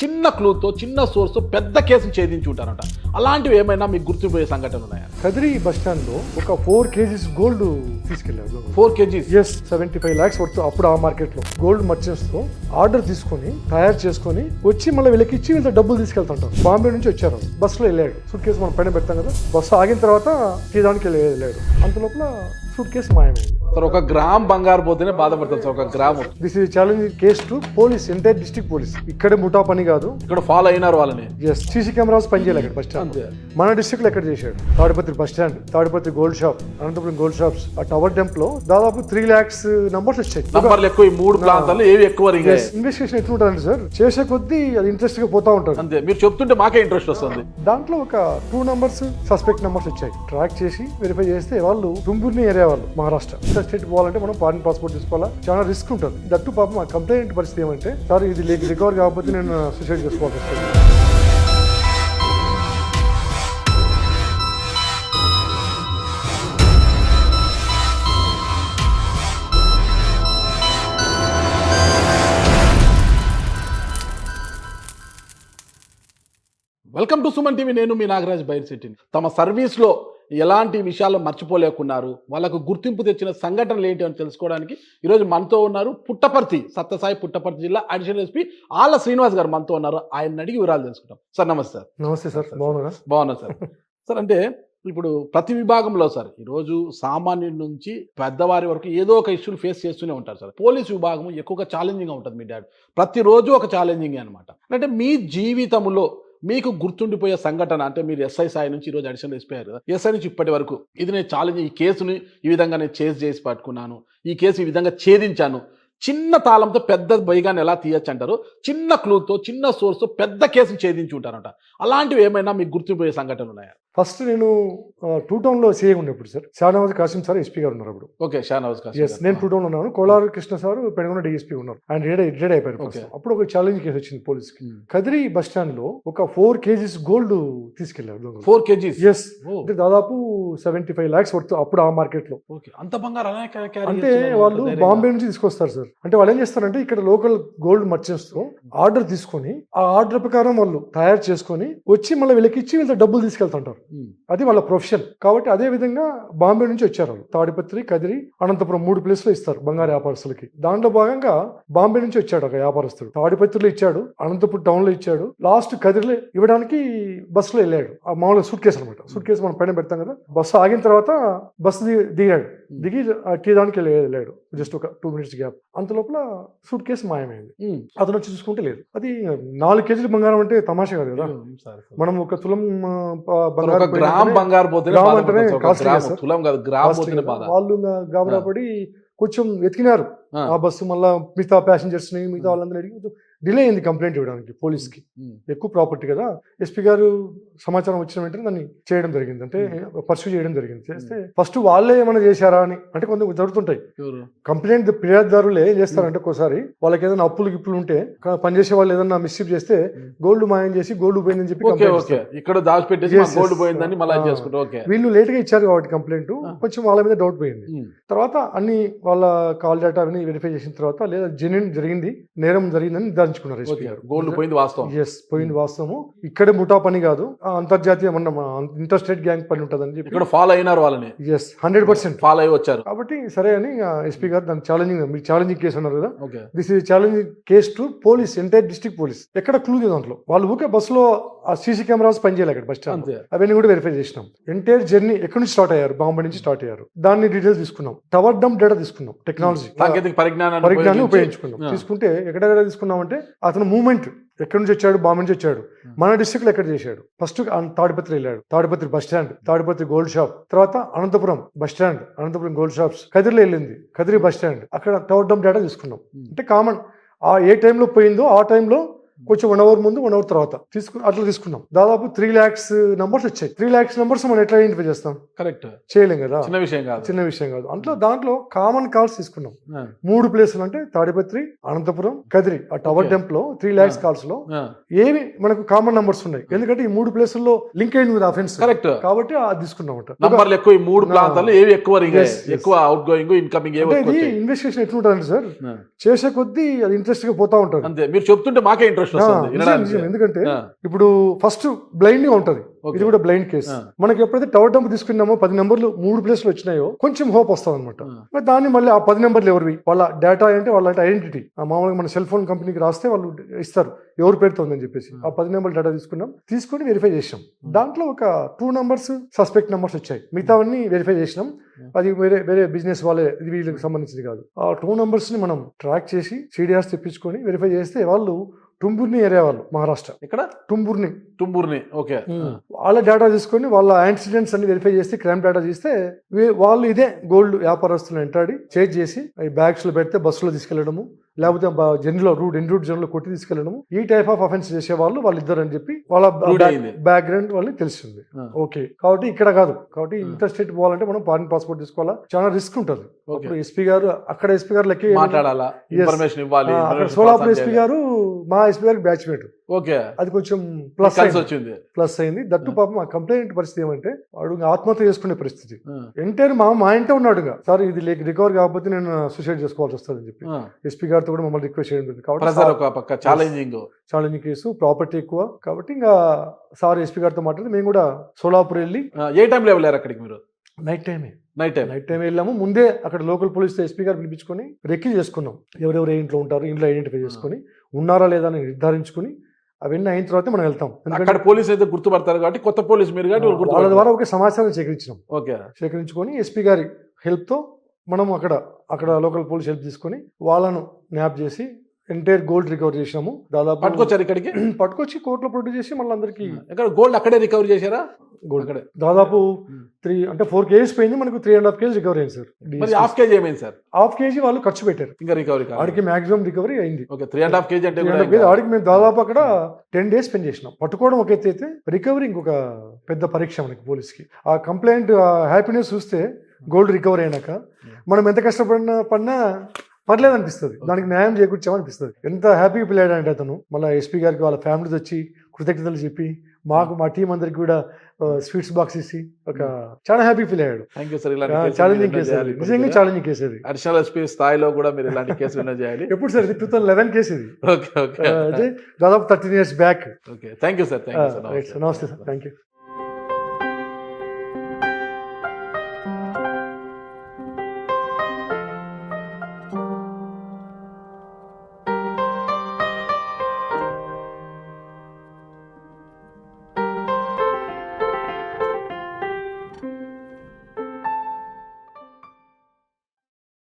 చిన్న క్లూతో చిన్న సోర్స్ పెద్ద కేసును ఛేదించి ఉంటారంట. అలాంటివి ఏమైనా మీకు గుర్తుపోయే సంఘటనలు ఉన్నాయా? కదిరి బస్ స్టాండ్ లో ఒక 4 kgs గోల్డ్ తీసుకెళ్లారు. 4 kgs? Yes, 75 lakhs worth. అప్పుడు ఆ మార్కెట్ లో గోల్డ్ మర్చెంట్స్ తో ఆర్డర్ తీసుకొని తయారు చేసుకొని వచ్చి మళ్ళీ వీళ్ళకి ఇచ్చి వీళ్ళ డబ్బులు తీసుకెళ్తుంటారు. బాంబే నుంచి వచ్చారు, బస్ లో వెళ్ళాడు. సూట్ కేసు మనం పైన పెడతాం కదా, బస్సు ఆగిన తర్వాత తీయడానికి వెళ్ళాడు. అంత లోపల సూట్ కేసు మాయమైంది. సార్, 1 గ్రామ్ బంగారు పోతేనే బాధపడతారు sir. 1 gram. This is challenging case to police, entire district police. ఇక్కడే ముఠా పని కాదు, ఇక్కడ ఫాలో అయినారు వాళ్ళని. ఎస్, సీసీ కెమెరాస్ పనిచేయాలి అక్కడ బస్ స్టాండ్. మన డిస్ట్రిక్ట్ లో ఎక్కడ చేశాడు? Tadipatri bus stand, Tadipatri gold shop, Anantapur gold shops, ఆ టవర్ టెంప్ లో దాదాపు 3 lakhs నంబర్స్ వచ్చాయి. నంబర్లు ఎక్కువ, ఈ 3 ప్రాంతాల్లో ఏవి ఎక్కువ? ఇన్వెస్టిగేషన్ ఎట్లుంటుందంటే సార్, చేసే కొద్దీ అది ఇంట్రెస్ట్ గా పోతా ఉంటుంది. అంతే, మీరు చెప్తుంటే మాకే ఇంట్రెస్ట్ వస్తుంది. దాంట్లో ఒక 2 numbers సస్పెక్ట్ నెంబర్స్ వచ్చాయి. ట్రాక్ చేసి వెరిఫై చేస్తే వాళ్ళు తుంబుర్ని ఏరియా వాళ్ళు, మహారాష్ట్ర స్టేట్ పోవాలంటే మనం ఫారిన్ పాస్పోర్ట్ తీసుకోవాలా, చాలా రిస్క్ ఉంటుంది. దట్టు పాపం ఆ కంప్లైంట్ పరిస్థితి ఏమంటే, సార్ ఇది రికవర్ కాకపోతే నేను సూసైడ్ చేసుకోవాల్సి వస్తుంది. Welcome to Suman TV. నేను మీ నాగరాజ్ బైర్సిటీని. తమ సర్వీస్లో ఎలాంటి విషయాలు మర్చిపోలేకున్నారు, వాళ్ళకు గుర్తింపు తెచ్చిన సంఘటనలు ఏంటి అని తెలుసుకోవడానికి ఈరోజు మనతో ఉన్నారు పుట్టపర్తి, సత్యసాయి పుట్టపర్తి జిల్లా అడిషనల్ ఎస్పీ ఆళ్ళ శ్రీనివాస్ గారు మనతో ఉన్నారు. ఆయన అడిగి వివరాలు తెలుసుకుంటాం. సార్ నమస్తే. సార్ నమస్తే సార్, బాగున్నారా? బాగున్నా సార్. సార్, అంటే ఇప్పుడు ప్రతి విభాగంలో సార్ ఈరోజు సామాన్యుడి నుంచి పెద్దవారి వరకు ఏదో ఒక ఇష్యూలు ఫేస్ చేస్తూనే ఉంటారు సార్. పోలీస్ విభాగం ఎక్కువగా ఛాలెంజింగ్గా ఉంటుంది. మీ డాడ్ ప్రతిరోజు ఒక ఛాలెంజింగ్ అనమాట. అంటే మీ జీవితంలో మీకు గుర్తుండిపోయే సంఘటన, అంటే మీరు ఎస్ఐ స్థాయి నుంచి ఈరోజు అడిషనల్ ఎస్పీ అయ్యారు కదా, ఎస్ఐ నుంచి ఇప్పటి వరకు ఇది నేను ఛాలెంజ్, ఈ కేసుని ఈ విధంగా నేను చేసి పట్టుకున్నాను, ఈ కేసు ఈ విధంగా ఛేదించాను, చిన్న తాళంతో పెద్ద బైగాన్ని ఎలా తీయచ్చు అంటారు, చిన్న క్లూతో చిన్న సోర్స్ పెద్ద కేసును ఛేదించి ఉంటారంట. అలాంటివి ఏమైనా మీకు గుర్తుండిపోయే సంఘటనలు ఉన్నాయా? ఫస్ట్ నేను 2 town లో సీఏ ఉండేప్పుడు sir, Shanawaz Kasim sir SP గారు ఉన్నారు అప్పుడు. ఓకే, షానవాజ్ కాసిం. ఎస్, నేను 2 town లో ఉన్నాను. కోలార్ కృష్ణ సార్ పెనుగొండ డిఎస్పీ ఉన్నారు. ఆయన రిటైర్డ్ అయిపోయారు. అప్పుడు ఒక ఛాలెంజ్ కేసు వచ్చింది పోలీస్ కి. కదిరి బస్ స్టాండ్ లో ఒక 4 kgs గోల్డ్ తీసుకెళ్లారు. 4 kgs? ఎస్, అంటే దాదాపు 75 lakhs వర్త్. అప్పుడు ఆ మార్కెట్ లో. అంత బంగారు అంటే వాళ్ళు బాంబే నుంచి తీసుకొస్తారు సార్. అంటే వాళ్ళు ఏం చేస్తారంటే, ఇక్కడ లోకల్ గోల్డ్ మర్చెంట్స్ తో ఆర్డర్ తీసుకొని ఆ ఆర్డర్ ప్రకారం వాళ్ళు తయారు చేసుకొని వచ్చి మళ్ళీ వీళ్ళకి ఇచ్చి వీళ్ళ డబ్బులు తీసుకెళ్తుంటారు. అది వాళ్ళ ప్రొఫెషన్. కాబట్టి అదే విధంగా బాంబే నుంచి వచ్చారు వాళ్ళు. తాడిపత్రి, కదిరి, అనంతపురం 3 ప్లేస్లో ఇస్తారు బంగారు వ్యాపారస్తులకి. దాంట్లో భాగంగా బాంబే నుంచి వచ్చాడు ఒక వ్యాపారస్తుడు. తాడిపత్రిలో ఇచ్చాడు, అనంతపురం టౌన్ లో ఇచ్చాడు, లాస్ట్ కదిరిలో ఇవ్వడానికి బస్సులో వెళ్ళాడు. ఆ మామూలుగా సూట్ కేసు అనమాట. సూట్ కేసు మనం పైన పెడతాం కదా, బస్సు ఆగిన తర్వాత బస్సు దిగాడు. దిగి తీయడానికి వెళ్ళాడు. జస్ట్ ఒక 2 minutes గ్యాప్. అంత లోపల సూట్ కేసు మాయమైంది. అతను వచ్చి చూసుకుంటే లేదు. అది 4 kgs బంగారం అంటే తమాషా కాదు కదా. మనం 1 తులం బంగారం, వాళ్ళు గాబరా పడి కొంచెం వెతికినారు ఆ బస్సు. మళ్ళా మిగతా ప్యాసింజర్స్ ని, మిగతా వాళ్ళందరూ అడిగి డిలే అయింది కంప్లైంట్ ఇవ్వడానికి పోలీస్కి. ఎక్కువ ప్రాపర్టీ కదా. ఎస్పీ గారు సమాచారం వచ్చిన వెంటనే దాన్ని చేయడం జరిగింది, అంటే పర్సూ చేయడం జరిగింది. చేస్తే ఫస్ట్ వాళ్ళే ఏమైనా చేశారా అని, అంటే కొంత జరుగుతుంటాయి కంప్లైంట్. ఫిర్యాదుదారులు ఏం చేస్తారంటే, ఒకసారి వాళ్ళకి ఏదైనా అప్పులు గిప్పులు ఉంటే, పనిచేసే వాళ్ళు ఏదైనా మిస్షిప్ చేస్తే గోల్డ్ మాయం చేసి గోల్డ్ పోయిందని చెప్పి వీళ్ళు లేట్ గా ఇచ్చారు కాబట్టి కంప్లైంట్ కొంచెం వాళ్ళ మీద డౌట్ పోయింది. తర్వాత అన్ని వాళ్ళ కాల్ డేటా అన్ని వెరిఫై చేసిన తర్వాత, లేదా జెన్యూన్ జరిగింది, నేరం జరిగిందని నిర్ధారించుకున్నారు ఎస్పీ గారు. గోల్డ్ పోయింది వాస్తవం. ఎస్, పోయింది వాస్తవము. ఇక్కడే ముఠా పని కాదు, అంతర్జాతీయ ఇంటర్ స్టేట్ గ్యాంగ్ పని ఉంటుందని చెప్పి ఇక్కడ ఫాలో అయినారు వాళ్ళని. ఎస్, 100% ఫాలో అయ్యి వచ్చారు. కాబట్టి సరే అని ఎస్పీ గారు దాన్ని ఛాలెంజింగ్ కేసు అన్నారు కదా. This is challenging case to police, entire district police. ఎక్కడ క్లూ లేదు దాంట్లో. వాళ్ళు ఊకే బస్సులో ఆ సీసీ కెమెరాస్ పనిచేయాలి అక్కడ బస్ స్టాండ్. అవన్నీ కూడా వెరిఫై చేసినాం. ఎంటైర్ జర్నీ ఎక్కడి నుంచి స్టార్ట్ అయ్యారు, బాంబే నుంచి స్టార్ట్ అయ్యారు. దాన్ని డీటెయిల్స్ తీసుకున్నాం. టవర్ డంప్ డేటా తీసుకున్నాం. టెక్నాలజీ, సాంకేతిక పరిజ్ఞానాన్ని ఉపయోగించుకున్నాం. తీసుకుంటే ఎక్కడ తీసుకున్నాం అంటే, అతను మూవ్మెంట్ ఎక్కడి నుంచి వచ్చాడు, బాంబే నుంచి వచ్చాడు, మన డిస్ట్రిక్ట్ లో ఎక్కడ చేశాడు. ఫస్ట్ తాడిపత్రి వెళ్ళాడు, Tadipatri bus stand, Tadipatri gold shop, తర్వాత Anantapur bus stand, Anantapur gold shops, కదిరిలో వెళ్ళింది, కదిరి బస్ స్టాండ్, అక్కడ టవర్ డంప్ డేటా తీసుకున్నాం. అంటే కామన్ ఆ ఏ టైంలో పోయిందో ఆ టైంలో కొంచెం 1 hour ముందు 1 hour తర్వాత అట్లా తీసుకున్నాం. దాదాపు 3 lakhs నంబర్స్ వచ్చాయి. 3 lakhs నంబర్స్ మనం ఎట్లా ఐడెంటిఫై చేస్తాం? కరెక్ట్, చేయలేం కదా. చిన్న విషయం కాదు. దాంట్లో కామన్ కాల్స్ తీసుకున్నాం. 3 ప్లేసులు అంటే తాడిపత్రి, అనంతపురం, కదిరి. ఆ టవర్ టెంప్ లో 3 lakhs కాల్స్ లో ఏవి మనకు కామన్ నంబర్స్ ఉన్నాయి. ఎందుకంటే ఈ 3 ప్లేసుల్లో లింక్ అయింది కదా అఫెన్స్. కరెక్ట్, కాబట్టి అది తీసుకున్నాం. ఇన్వెస్టిగేషన్ ఎట్లుంటుంది సార్, చేసే కొద్దీ అది ఇంట్రెస్ట్ గా పోతా ఉంటుంది. మీరు చెప్తుంటే మాకే ఇంట్రెస్ట్ ఇన్ఫర్మేషన్ వస్తుంది వినడానికి. ఎందుకంటే ఆ, ఇప్పుడు ఫస్ట్ బ్లైండ్ గా ఉంటది, ఓకే. ఇది కూడా బ్లైండ్ కేసు. ఆ. మనకి ఎప్పుడైతే టవర్ డంప్ తీసుకున్నామో 10 నెంబర్లు 3 ప్లేస్లు వచ్చినాయో కొంచెం హోప్ వస్తుంది అనమాట. ఆ. దాన్ని మళ్ళీ ఆ 10 నెంబర్లు ఎవరివి, వాళ్ళ డేటా అంటే వాళ్ళ ఐడెంటిటీ. మామూలుగా మన సెల్ ఫోన్ కంపెనీకి రాస్తే వాళ్ళు ఇస్తారు ఎవరు పేరుతో ఉందని చెప్పేసి. ఆ 10 నెంబర్ డేటా తీసుకొని వెరిఫై చేసాం. దాంట్లో ఒక 2 నెంబర్స్ సస్పెక్ట్ నెంబర్స్ వచ్చాయి, మిగతావన్నీ వెరిఫై చేసినాం. అది వేరే వేరే బిజినెస్ వాళ్ళే, ఇది వీళ్ళకి సంబంధించింది కాదు. ఆ 2 నెంబర్స్ ని మనం ట్రాక్ చేసి సిడిఆర్స్ తెప్పించుకొని వెరిఫై చేస్తే వాళ్ళు టుంబుర్ని ఏరియా వాళ్ళు, మహారాష్ట్ర ఇక్కడ టుంబుర్ని ఓకే. వాళ్ళ డేటా తీసుకొని వాళ్ళ యాక్సిడెంట్స్ అన్ని వెరిఫై చేస్తే క్రైమ్ డేటా చేస్తే వాళ్ళు ఇదే గోల్డ్ వ్యాపారస్తులు ఎంటాడి చేజ్ చేసి ఈ బ్యాగ్స్ లో పెడితే బస్సులో తీసుకెళ్లడము, లేకపోతే జర్నీలో రూట్ జర్నీలో కొట్టి తీసుకెళ్లడము, ఈ టైప్ ఆఫ్ అఫెన్స్ చేసే వాళ్ళు ఇద్దరు అని చెప్పి వాళ్ళ బ్యాక్గ్రౌండ్ వాళ్ళకి తెలిసింది. ఓకే, కాబట్టి ఇక్కడ కాదు, కాబట్టి ఇంటర్ స్టేట్ పోవాలంటే మనం ఫారిన్ పాస్పోర్ట్ తీసుకోవాలా, చాలా రిస్క్ ఉంటుంది. ఎస్పీ గారు అక్కడ ఎస్పీ గారు లెక్క మాట్లాడాలా, ఇన్ఫర్మేషన్ ఇవ్వాలి. అక్కడ సోలాపూర్ ఎస్పీ గారు మా ఎస్పీ గారికి బ్యాచ్మేట్. ఓకే, అది కొంచెం ప్లస్ అయింది. దట్టు పాపం ఆ కంప్లైంట్ పరిస్థితి ఏమంటే వాడు ఆత్మహత్య చేసుకునే పరిస్థితి. ఎంటైర్ మా ఇంటే ఉన్నాడు, సార్ ఇది రికవర్ కాకపోతే నేను సూసైడ్ చేసుకోవాల్సి వస్తుంది అని చెప్పి ఎస్పీ గారితో కూడా మమ్మల్ని రిక్వెస్ట్ చేయడం. కాబట్టి ఛాలెంజింగ్ కేసు, ప్రాపర్టీ ఎక్కువ, కాబట్టి ఇంకా సార్ ఎస్పీ గారితో మాట్లాడి మేము కూడా సోలాపూర్ వెళ్ళి. ఏ టైంలో వెళ్ళారు అక్కడికి మీరు? నైట్ టైం వెళ్ళాము. ముందే అక్కడ లోకల్ పోలీస్ ఎస్పీ గారు పిలిపించుకొని రెక్కి చేసుకున్నాం, ఎవరెవరు ఏ ఇంట్లో ఉంటారు, ఇంట్లో ఐడెంటిఫై చేసుకుని ఉన్నారా లేదా అని నిర్ధారించుకుని అవన్నీ అయిన తర్వాత మనం వెళ్తాం. ఎందుకంటే పోలీసు అయితే గుర్తుపడతారు కాబట్టి, కొత్త పోలీసు మీరు కాబట్టి వాళ్ళ ద్వారా ఒక సమాచారం సేకరించినాం. ఓకే, సేకరించుకొని ఎస్పీ గారి హెల్ప్ తో మనం అక్కడ లోకల్ పోలీస్ హెల్ప్ తీసుకొని వాళ్ళను న్యాప్ చేసి ఎంటైర్ గోల్డ్ రికవర్ చేసినాము. దాదాపు పట్టుకొచ్చారు ఇక్కడికి, పట్టుకొచ్చి కోర్టులో ప్రొడ్యూస్ చేసి మళ్ళీ అందరికి గోల్డ్ అక్కడే రికవర్ చేశారా? గోల్డ్ అక్కడే దాదాపు 4 కేజీస్ పోయింది, మనకు 3.5 కేజీ రికవరీ అయింది సార్. హాఫ్ కేజీ ఏమైంది సార్? హాఫ్ కేజీ వాళ్ళు ఖర్చు పెట్టారు, ఇంకా రికవరీ ఆడికి మాక్సిమం రికవరీ అయింది. 3.5 కేజీ అంటే ఆడికి మేము దాదాపు అక్కడ 10 days స్పెండ్ చేసినాం. పట్టుకోవడం ఒక ఎత్తు అయితే రికవరీ ఇంకొక పెద్ద పరీక్ష మనకి పోలీస్కి. ఆ కంప్లైంట్ హ్యాపీనెస్ చూస్తే గోల్డ్ రికవరీ అయినాక మనం ఎంత పడినా పర్లేదు అనిపిస్తుంది, దానికి న్యాయం చేకూర్చామనిపిస్తుంది. ఎంత హ్యాపీగా పిల్లాడు అంటే అతను. మళ్ళీ ఎస్పీ గారికి వాళ్ళ ఫ్యామిలీస్ వచ్చి కృతజ్ఞతలు చెప్పి మా టీం అందరికి కూడా స్వీట్స్ బాక్స్ ఇచ్చి చాలా హ్యాపీ ఫీల్ అయ్యాడు. ఛాలెంజింగ్ కేసు, నిజంగా ఛాలెంజింగ్ కేసు అది. అడిషనల్ ఎస్పీ స్థాయిలో కూడా మీరు ఇలాంటి కేసులు చేయాలి. ఎప్పుడు సార్? ఇది 2011 కేసు ఇది. దాదాపు 13 years back. Thank you sir. నమస్తే సార్, థ్యాంక్ యూ.